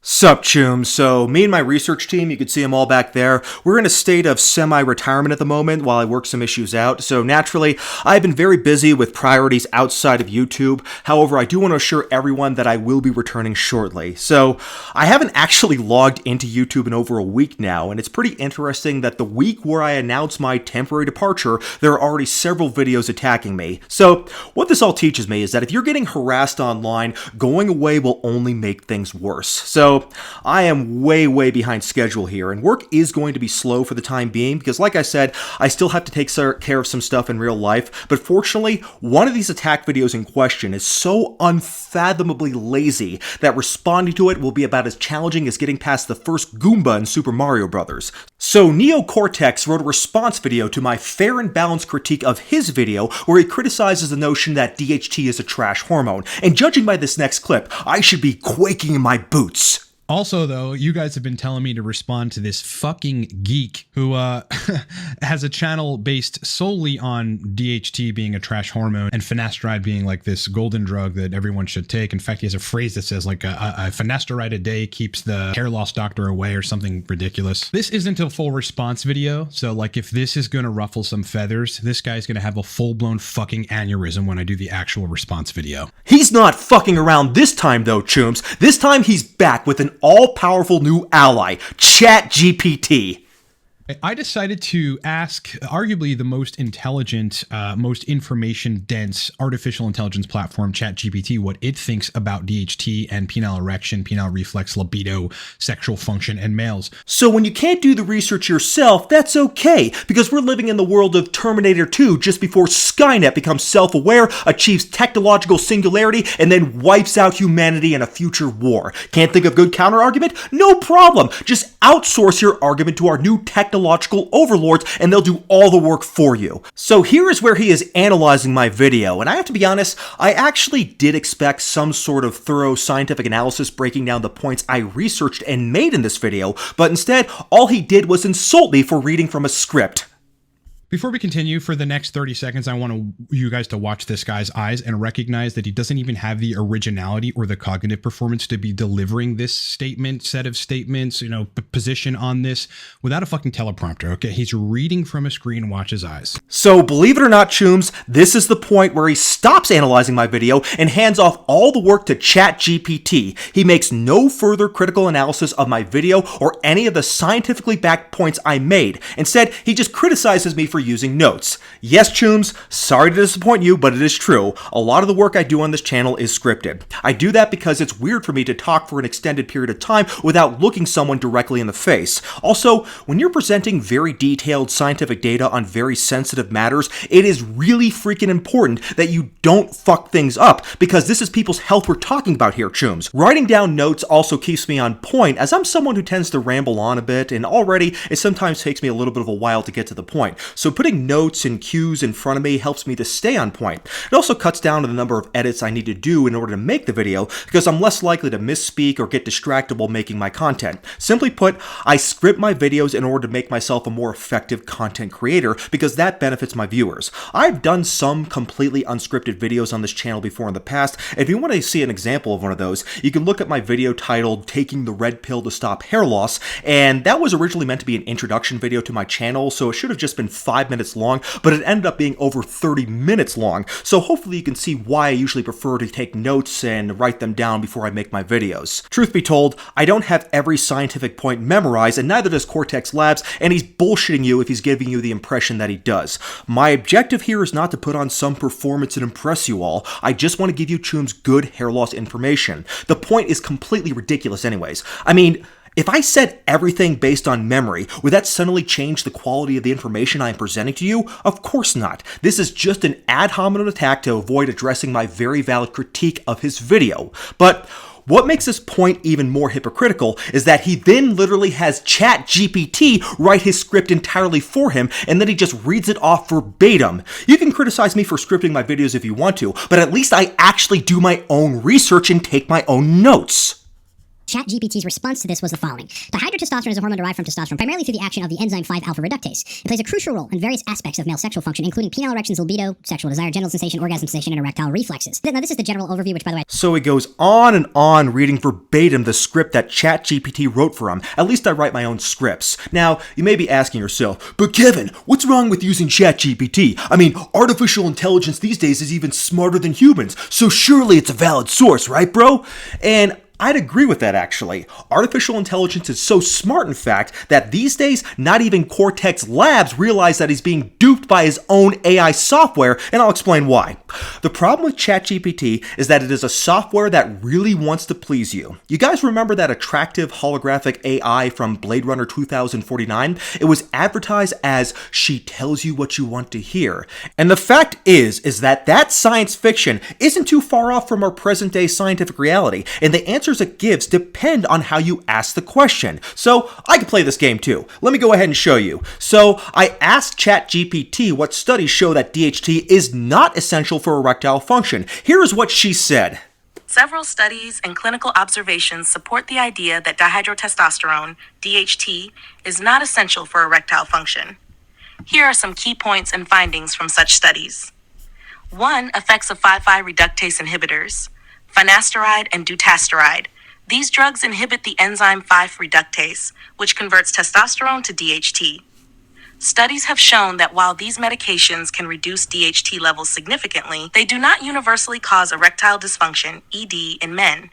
Sup, Choom. So, me and my research team, you can see them all back there, we're in a state of semi-retirement at the moment while I work some issues out. So, naturally, I've been very busy with priorities outside of YouTube. However, I do want to assure everyone that I will be returning shortly. So, I haven't actually logged into YouTube in over a week now, and it's pretty interesting that the week where I announced my temporary departure, there are already several videos attacking me. So, what this all teaches me is that if you're getting harassed online, going away will only make things worse. So, I am way behind schedule here, and work is going to be slow for the time being because, like I said, I still have to take care of some stuff in real life, but fortunately, one of these attack videos in question is so unfathomably lazy that responding to it will be about as challenging as getting past the first Goomba in Super Mario Bros. So Neocortex wrote a response video to my fair and balanced critique of his video where he criticizes the notion that DHT is a trash hormone, and judging by this next clip, I should be quaking in my boots. Also, though, you guys have been telling me to respond to this fucking geek who has a channel based solely on DHT being a trash hormone and Finasteride being like this golden drug that everyone should take. In fact, he has a phrase that says like a Finasteride a day keeps the hair loss doctor away or something ridiculous. This isn't a full response video, so like if this is going to ruffle some feathers, this guy's going to have a full-blown fucking aneurysm when I do the actual response video. He's not fucking around this time though, Chooms. This time he's back with an all-powerful new ally, ChatGPT. I decided to ask arguably the most intelligent, most information-dense artificial intelligence platform, ChatGPT, what it thinks about DHT and penile erection, penile reflex, libido, sexual function, and males. So when you can't do the research yourself, that's okay, because we're living in the world of Terminator 2 just before Skynet becomes self-aware, achieves technological singularity, and then wipes out humanity in a future war. Can't think of good counter-argument? No problem. Just outsource your argument to our new technological overlords and they'll do all the work for you. So here is where he is analyzing my video, and I have to be honest, I actually did expect some sort of thorough scientific analysis breaking down the points I researched and made in this video, but instead, all he did was insult me for reading from a script. Before we continue, for the next 30 seconds, I want you guys to watch this guy's eyes and recognize that he doesn't even have the originality or the cognitive performance to be delivering this statement, set of statements, position on this without a fucking teleprompter, okay? He's reading from a screen. Watch his eyes. So, believe it or not, Chooms, this is the point where he stops analyzing my video and hands off all the work to ChatGPT. He makes no further critical analysis of my video or any of the scientifically backed points I made. Instead, he just criticizes me for using notes. Yes, Chooms, sorry to disappoint you, but it is true. A lot of the work I do on this channel is scripted. I do that because it's weird for me to talk for an extended period of time without looking someone directly in the face. Also, when you're presenting very detailed scientific data on very sensitive matters, it is really freaking important that you don't fuck things up, because this is people's health we're talking about here, Chooms. Writing down notes also keeps me on point, as I'm someone who tends to ramble on a bit, and already it sometimes takes me a little bit of a while to get to the point. So putting notes and cues in front of me helps me to stay on point. It also cuts down on the number of edits I need to do in order to make the video, because I'm less likely to misspeak or get distracted while making my content. Simply put, I script my videos in order to make myself a more effective content creator, because that benefits my viewers. I've done some completely unscripted videos on this channel before in the past. If you want to see an example of one of those, you can look at my video titled Taking the Red Pill to Stop Hair Loss, and that was originally meant to be an introduction video to my channel, so it should have just been 5 minutes long, but it ended up being over 30 minutes long, so hopefully you can see why I usually prefer to take notes and write them down before I make my videos. Truth be told, I don't have every scientific point memorized, and neither does Cortex Labs, and he's bullshitting you if he's giving you the impression that he does. My objective here is not to put on some performance and impress you all. I just want to give you Choom's good hair loss information. The point is completely ridiculous anyways. I mean, if I said everything based on memory, would that suddenly change the quality of the information I am presenting to you? Of course not. This is just an ad hominem attack to avoid addressing my very valid critique of his video. But what makes this point even more hypocritical is that he then literally has ChatGPT write his script entirely for him, and then he just reads it off verbatim. You can criticize me for scripting my videos if you want to, but at least I actually do my own research and take my own notes. ChatGPT's response to this was the following. Dihydrotestosterone is a hormone derived from testosterone, primarily through the action of the enzyme 5-alpha reductase. It plays a crucial role in various aspects of male sexual function, including penile erections, libido, sexual desire, genital sensation, orgasm sensation, and erectile reflexes. Now, this is the general overview, which, by the way... So he goes on and on reading verbatim the script that ChatGPT wrote for him. At least I write my own scripts. Now, you may be asking yourself, but Kevin, what's wrong with using ChatGPT? I mean, artificial intelligence these days is even smarter than humans, so surely it's a valid source, right, bro? And I'd agree with that, actually. Artificial intelligence is so smart, in fact, that these days, not even Cortex Labs realize that he's being duped by his own AI software, and I'll explain why. The problem with ChatGPT is that it is a software that really wants to please you. You guys remember that attractive holographic AI from Blade Runner 2049? It was advertised as, she tells you what you want to hear. And the fact is that science fiction isn't too far off from our present-day scientific reality, and the answers it gives depend on how you ask the question. So I can play this game too. Let me go ahead and show you. So I asked ChatGPT what studies show that DHT is not essential for erectile function. Here is what she said. Several studies and clinical observations support the idea that dihydrotestosterone, DHT, is not essential for erectile function. Here are some key points and findings from such studies. 1. Effects of 5-5 reductase inhibitors. Finasteride and dutasteride. These drugs inhibit the enzyme 5 reductase, which converts testosterone to DHT. Studies have shown that while these medications can reduce DHT levels significantly, they do not universally cause erectile dysfunction, ED, in men.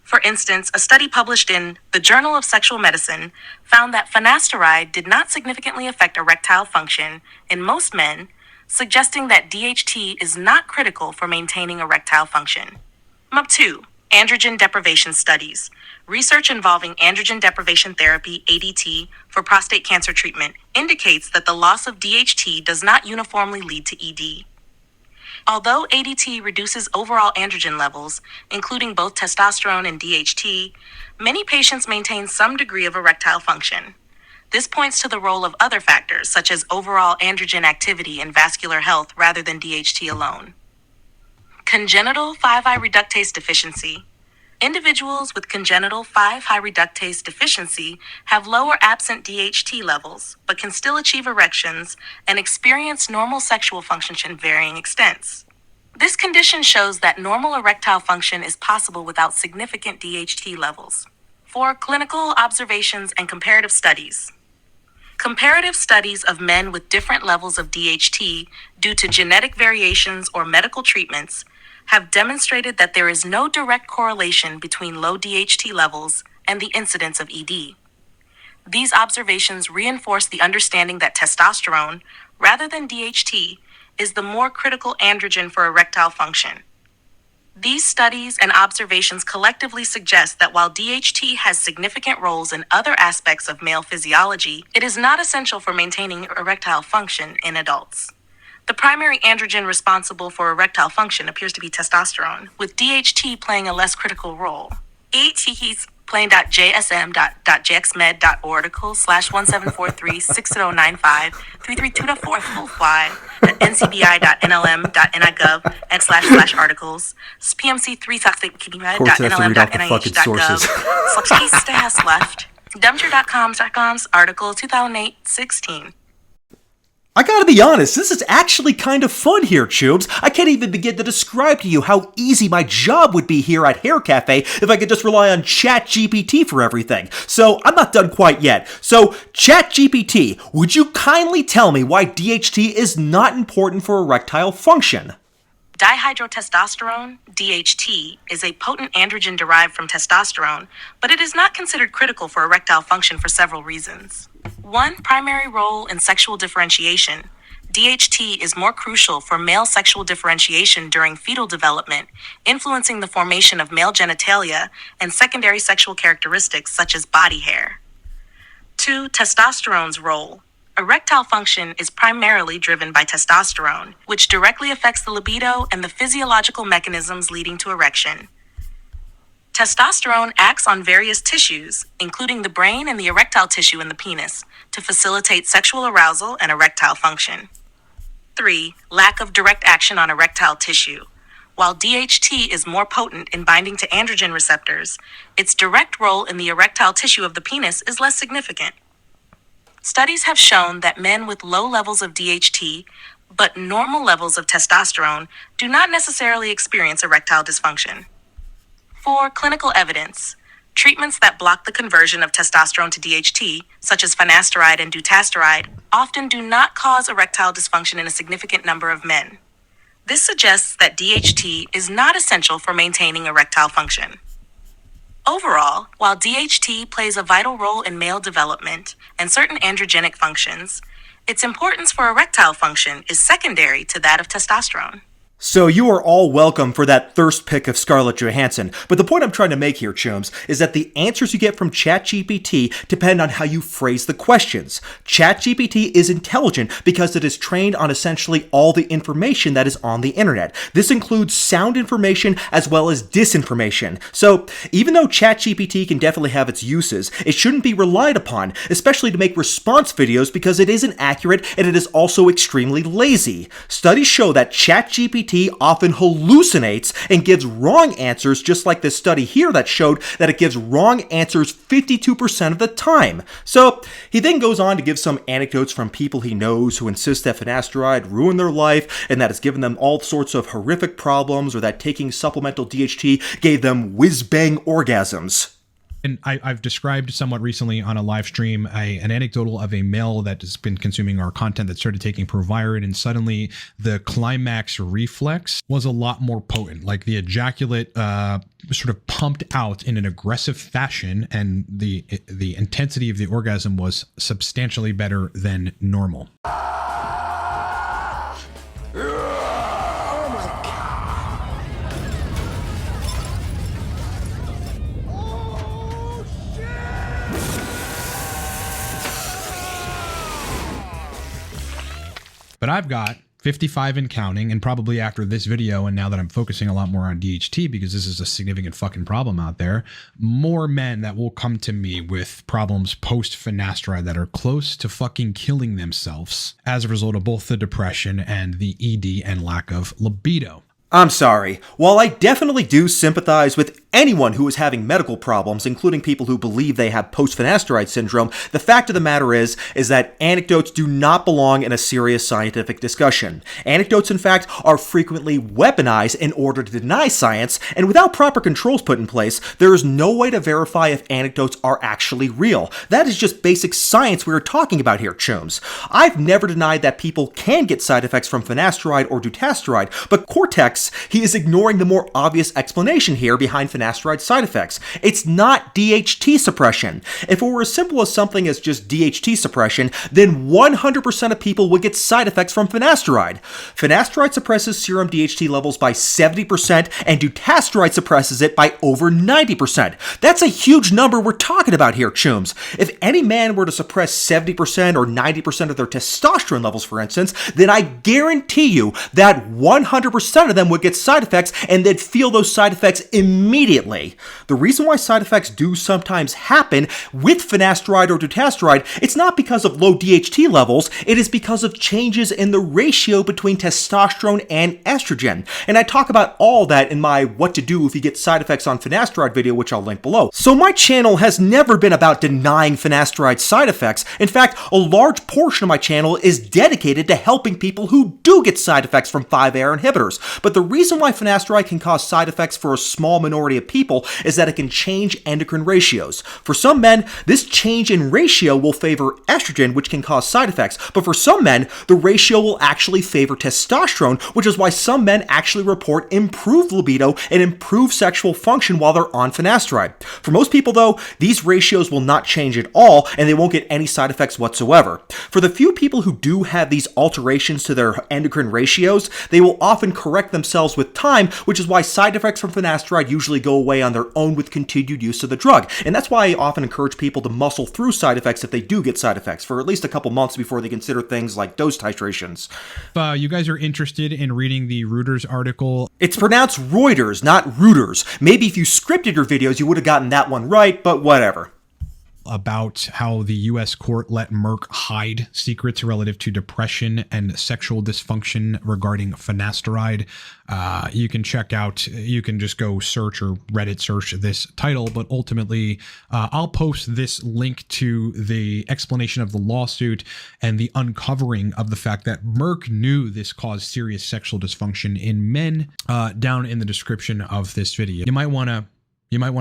For instance, a study published in the Journal of Sexual Medicine found that finasteride did not significantly affect erectile function in most men, suggesting that DHT is not critical for maintaining erectile function. 2. Androgen deprivation studies. Research involving androgen deprivation therapy, ADT, for prostate cancer treatment indicates that the loss of DHT does not uniformly lead to ED. Although ADT reduces overall androgen levels, including both testosterone and DHT, many patients maintain some degree of erectile function. This points to the role of other factors, such as overall androgen activity and vascular health, rather than DHT alone. Congenital 5-high reductase deficiency. Individuals with congenital 5-high reductase deficiency have lower absent DHT levels, but can still achieve erections and experience normal sexual function to varying extents. This condition shows that normal erectile function is possible without significant DHT levels. 4. Clinical observations and comparative studies. Comparative studies of men with different levels of DHT due to genetic variations or medical treatments have demonstrated that there is no direct correlation between low DHT levels and the incidence of ED. These observations reinforce the understanding that testosterone, rather than DHT, is the more critical androgen for erectile function. These studies and observations collectively suggest that while DHT has significant roles in other aspects of male physiology, it is not essential for maintaining erectile function in adults. The primary androgen responsible for erectile function appears to be testosterone, with DHT playing a less critical role. ET's plain.jsm.jxmed.oracle/174360995332445.ncbi.nlm.nig/articles pmc3toxic.nih.nih.gov/case/left dumpster.com's article 2008-16. I gotta be honest, this is actually kind of fun here, Chubes. I can't even begin to describe to you how easy my job would be here at Hair Cafe if I could just rely on ChatGPT for everything. So I'm not done quite yet. So ChatGPT, would you kindly tell me why DHT is not important for erectile function? Dihydrotestosterone, DHT, is a potent androgen derived from testosterone, but it is not considered critical for erectile function for several reasons. 1. Primary role in sexual differentiation. DHT is more crucial for male sexual differentiation during fetal development, influencing the formation of male genitalia and secondary sexual characteristics such as body hair. 2. Testosterone's role. Erectile function is primarily driven by testosterone, which directly affects the libido and the physiological mechanisms leading to erection. Testosterone acts on various tissues, including the brain and the erectile tissue in the penis, to facilitate sexual arousal and erectile function. 3. Lack of direct action on erectile tissue. while DHT is more potent in binding to androgen receptors, its direct role in the erectile tissue of the penis is less significant. Studies have shown that men with low levels of DHT, but normal levels of testosterone, do not necessarily experience erectile dysfunction. For clinical evidence, treatments that block the conversion of testosterone to DHT, such as finasteride and dutasteride, often do not cause erectile dysfunction in a significant number of men. This suggests that DHT is not essential for maintaining erectile function. Overall, while DHT plays a vital role in male development and certain androgenic functions, its importance for erectile function is secondary to that of testosterone. So you are all welcome for that thirst pick of Scarlett Johansson, but the point I'm trying to make here, chums, is that the answers you get from ChatGPT depend on how you phrase the questions. ChatGPT is intelligent because it is trained on essentially all the information that is on the internet. This includes sound information as well as disinformation. So even though ChatGPT can definitely have its uses, it shouldn't be relied upon, especially to make response videos because it isn't accurate and it is also extremely lazy. Studies show that ChatGPT often hallucinates and gives wrong answers, just like this study here that showed that it gives wrong answers 52% of the time. So he then goes on to give some anecdotes from people he knows who insist that finasteride ruined their life and that it's given them all sorts of horrific problems, or that taking supplemental DHT gave them whiz-bang orgasms. And I've described somewhat recently on a live stream an anecdotal of a male that has been consuming our content that started taking Provirid, and suddenly the climax reflex was a lot more potent. Like the ejaculate sort of pumped out in an aggressive fashion, and the intensity of the orgasm was substantially better than normal. But I've got 55 and counting, and probably after this video, and now that I'm focusing a lot more on DHT because this is a significant fucking problem out there, more men that will come to me with problems post-finasteride that are close to fucking killing themselves as a result of both the depression and the ED and lack of libido. I'm sorry. While I definitely do sympathize with anyone who is having medical problems, including people who believe they have post-finasteride syndrome, the fact of the matter is that anecdotes do not belong in a serious scientific discussion. Anecdotes, in fact, are frequently weaponized in order to deny science, and without proper controls put in place, there is no way to verify if anecdotes are actually real. That is just basic science we are talking about here, chums. I've never denied that people can get side effects from finasteride or dutasteride, but Cortex, he is ignoring the more obvious explanation here behind finasteride side effects. It's not DHT suppression. If it were as simple as something as just DHT suppression, then 100% of people would get side effects from finasteride. Finasteride suppresses serum DHT levels by 70%, and dutasteride suppresses it by over 90%. That's a huge number we're talking about here, chums. If any man were to suppress 70% or 90% of their testosterone levels, for instance, then I guarantee you that 100% of them would get side effects, and they'd feel those side effects immediately. The reason why side effects do sometimes happen with finasteride or dutasteride, it's not because of low DHT levels, it is because of changes in the ratio between testosterone and estrogen. And I talk about all that in my what to do if you get side effects on finasteride video, which I'll link below. So my channel has never been about denying finasteride side effects. In fact, a large portion of my channel is dedicated to helping people who do get side effects from 5-AR inhibitors. But the reason why finasteride can cause side effects for a small minority of people is that it can change endocrine ratios. For some men, this change in ratio will favor estrogen, which can cause side effects. But for some men, the ratio will actually favor testosterone, which is why some men actually report improved libido and improved sexual function while they're on finasteride. For most people, though, these ratios will not change at all, and they won't get any side effects whatsoever. For the few people who do have these alterations to their endocrine ratios, they will often correct themselves with time, which is why side effects from finasteride usually go away on their own with continued use of the drug. And that's why I often encourage people to muscle through side effects if they do get side effects for at least a couple months before they consider things like dose titrations. If you guys are interested in reading the Reuters article, it's pronounced Reuters, not Reuters. Maybe if you scripted your videos, you would have gotten that one right, but whatever. about how the U.S. court let Merck hide secrets relative to depression and sexual dysfunction regarding finasteride. You can check out, you can just go search or Reddit search this title, but ultimately I'll post this link to the explanation of the lawsuit and the uncovering of the fact that Merck knew this caused serious sexual dysfunction in men down in the description of this video. You might want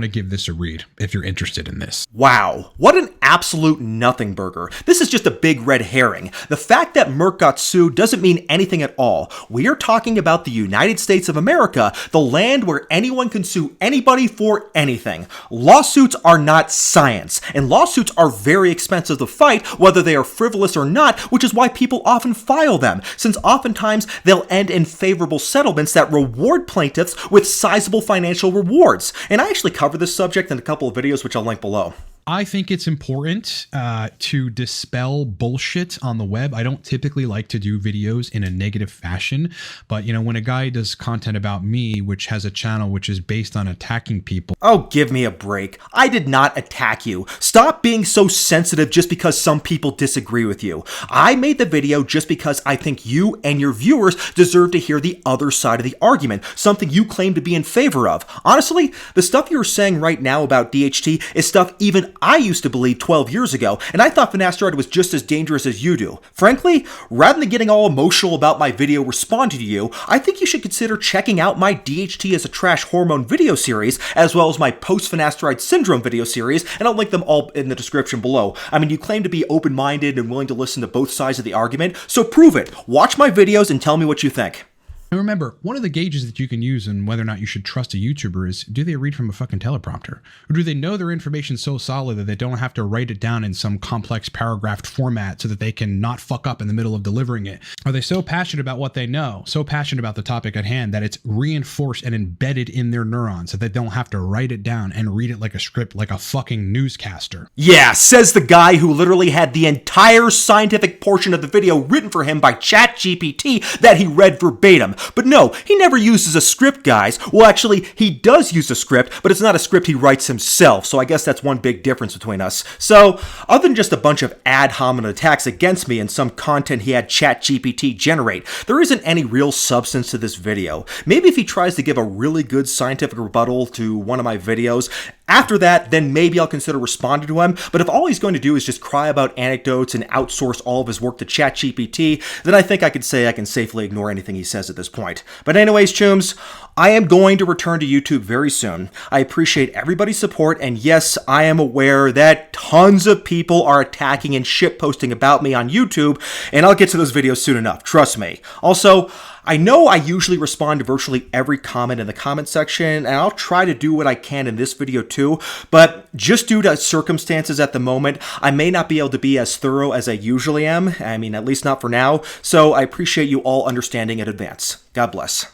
to give this a read if you're interested in this. Wow, what an absolute nothing burger. This is just a big red herring. The fact that Merck got sued doesn't mean anything at all. We are talking about the United States of America, the land where anyone can sue anybody for anything. Lawsuits are not science, and lawsuits are very expensive to fight, whether they are frivolous or not, which is why people often file them, since oftentimes they'll end in favorable settlements that reward plaintiffs with sizable financial rewards. And I actually cover this subject in a couple of videos, which I'll link below. I think it's important to dispel bullshit on the web. I don't typically like to do videos in a negative fashion, but you know, when a guy does content about me, which has a channel which is based on attacking people. Oh, give me a break. I did not attack you. Stop being so sensitive just because some people disagree with you. I made the video just because I think you and your viewers deserve to hear the other side of the argument, something you claim to be in favor of. Honestly, the stuff you're saying right now about DHT is stuff even I used to believe 12 years ago, and I thought finasteride was just as dangerous as you do. Frankly, rather than getting all emotional about my video responding to you, I think you should consider checking out my DHT as a trash hormone video series, as well as my post-finasteride syndrome video series, and I'll link them all in the description below. I mean, you claim to be open-minded and willing to listen to both sides of the argument, so prove it. Watch my videos and tell me what you think. And remember, one of the gauges that you can use in whether or not you should trust a YouTuber is, do they read from a fucking teleprompter? Or do they know their information so solid that they don't have to write it down in some complex paragraphed format so that they can not fuck up in the middle of delivering it? Are they so passionate about what they know, so passionate about the topic at hand that it's reinforced and embedded in their neurons so that they don't have to write it down and read it like a script, like a fucking newscaster? Yeah, says the guy who literally had the entire scientific portion of the video written for him by ChatGPT that he read verbatim. But no, he never uses a script, guys. Well, actually, he does use a script, but it's not a script he writes himself, so I guess that's one big difference between us. So, other than just a bunch of ad hominem attacks against me and some content he had ChatGPT generate, there isn't any real substance to this video. Maybe if he tries to give a really good scientific rebuttal to one of my videos, after that, then maybe I'll consider responding to him, but if all he's going to do is just cry about anecdotes and outsource all of his work to ChatGPT, then I think I could say I can safely ignore anything he says at this point. But anyways, chooms, I am going to return to YouTube very soon. I appreciate everybody's support, and yes, I am aware that tons of people are attacking and shitposting about me on YouTube, and I'll get to those videos soon enough, trust me. Also, I know I usually respond to virtually every comment in the comment section, and I'll try to do what I can in this video too, but just due to circumstances at the moment, I may not be able to be as thorough as I usually am. I mean, at least not for now, so I appreciate you all understanding in advance. God bless.